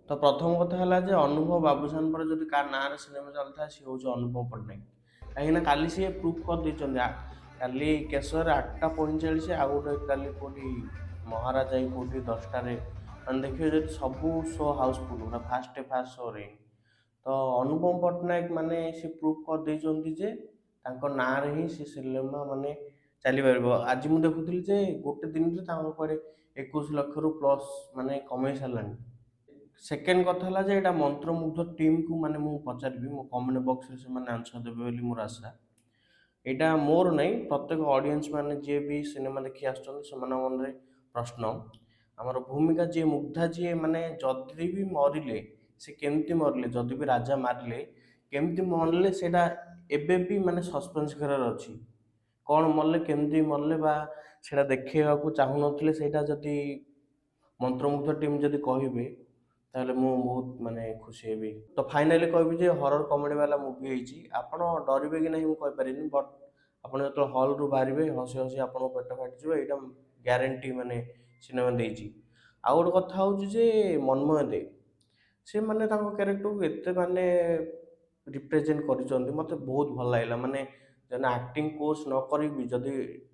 ତ ପ୍ରଥମ କଥା ହେଲା ଯେ ଅନୁଭବ ବାବୁସାନ ପରେ ଯଦି କାହା ନାଁରେ ସିନେମା ଚାଲିଥାଏ ସିଏ ହେଉଛି ଅନୁଭବ ପଟ୍ଟନାୟକ। କାହିଁକିନା କାଲି ସିଏ ପ୍ରୁଭ୍ କରିଦେଇଛନ୍ତି। କାଲି କେଶରରେ 8ଟା 45, ଆଉ ଗୋଟେ କାଲି କେଉଁଠି ମହାରାଜା କେଉଁଠି 10ଟାରେ, ମାନେ ଦେଖିବେ ଯଦି ସବୁ ଶୋ ହାଉସଫୁଲ୍ ପୁରା ଫାଷ୍ଟ ଶୋରେ। ତ ଅନୁପମ ପଟ୍ଟନାୟକ ମାନେ ସେ ପ୍ରୁଭ୍ କରିଦେଇଛନ୍ତି ଯେ ତାଙ୍କ ନାଁରେ ହିଁ ସେ ସିନେମା ମାନେ ଚାଲିପାରିବ। ଆଜି ମୁଁ ଦେଖୁଥିଲି ଯେ ଗୋଟେ ଦିନରେ ତାଙ୍କ କୁଆଡ଼େ 21 ଲକ୍ଷରୁ ପ୍ଲସ୍ ମାନେ କମେଇ ସାରିଲାଣି। ସେକେଣ୍ଡ କଥା ହେଲା ଯେ ଏଇଟା ମନ୍ତ୍ରମୁଗ୍ଧ ଟିମ୍କୁ ମାନେ ମୁଁ ପଚାରିବି, ମୋ କମେଣ୍ଟ ବକ୍ସରେ ସେମାନେ ଆନ୍ସର ଦେବେ ବୋଲି ମୋର ଆଶା। ଏଇଟା ମୋର ନାହିଁ, ପ୍ରତ୍ୟେକ ଅଡ଼ିଏନ୍ସ ମାନେ ଯିଏ ବି ସିନେମା ଦେଖି ଆସୁଛନ୍ତି ସେମାନଙ୍କ ମନରେ ପ୍ରଶ୍ନ। ଆମର ଭୂମିକା ଯିଏ ମୁଗ୍ଧା ଯିଏ ମାନେ ଯଦି ବି ମରିଲେ ସେ କେମିତି ମରିଲେ, ଯଦି ବି ରାଜା ମାରିଲେ କେମିତି ମରିଲେ ସେଇଟା ଏବେ ବି ମାନେ ସସ୍ପେନ୍ସ ଘେରରେ ଅଛି। କ'ଣ ମରିଲେ କେମିତି ମରିଲେ ବା ସେଇଟା ଦେଖେଇବାକୁ ଚାହୁଁନଥିଲେ, ସେଇଟା ଯଦି ମନ୍ତ୍ରମୁଗ୍ଧ ଟିମ୍ ଯଦି କହିବେ ତାହେଲେ ମୁଁ ବହୁତ ମାନେ ଖୁସି ହେବି। ତ ଫାଇନାଲି କହିବି ଯେ ହରର କମେଡ଼ି ବାଲା ମୁଭି ହେଇଛି, ଆପଣ ଡରିବେ କି ନାହିଁ ମୁଁ କହିପାରିନି, ବଟ୍ ଆପଣ ଯେତେବେଳେ ହଲ୍ରୁ ବାହାରିବେ ହସି ହସି ଆପଣଙ୍କ ପେଟ ଫାଟିଯିବ, ଏଇଟା ଗ୍ୟାରେଣ୍ଟି ମାନେ ସିନେମା ଦେଇଛି। ଆଉ ଗୋଟେ କଥା ହେଉଛି ଯେ ମନ୍ମୟ ଦେ ସେ ମାନେ ତାଙ୍କ କ୍ୟାରେକ୍ଟରକୁ ଏତେ ମାନେ ରିପ୍ରେଜେଣ୍ଟ କରିଛନ୍ତି, ମୋତେ ବହୁତ ଭଲ ଲାଗିଲା। ମାନେ ଜଣେ ଆକ୍ଟିଂ କୋର୍ସ ନ କରିବି ଯଦି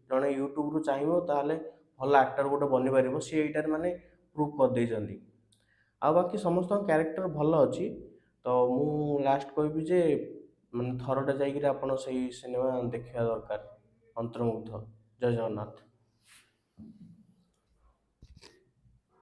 ଜଣେ ୟୁଟ୍ୟୁବରୁ ଚାହିଁବ ତାହେଲେ ଭଲ ଆକ୍ଟର ଗୋଟେ ବନିପାରିବ, ସିଏ ଏଇଟାରେ ମାନେ ପ୍ରୁଭ୍ କରିଦେଇଛନ୍ତି। ଆଉ ବାକି ସମସ୍ତଙ୍କ କ୍ୟାରେକ୍ଟର ଭଲ ଅଛି। ତ ମୁଁ ଲାଷ୍ଟ କହିବି ଯେ ମାନେ ଥରଟେ ଯାଇକିରି ଆପଣ ସେଇ ସିନେମା ଦେଖିବା ଦରକାର, ମନ୍ତ୍ରମୁଗ୍ଧ। ଜୟ ଜଗନ୍ନାଥ।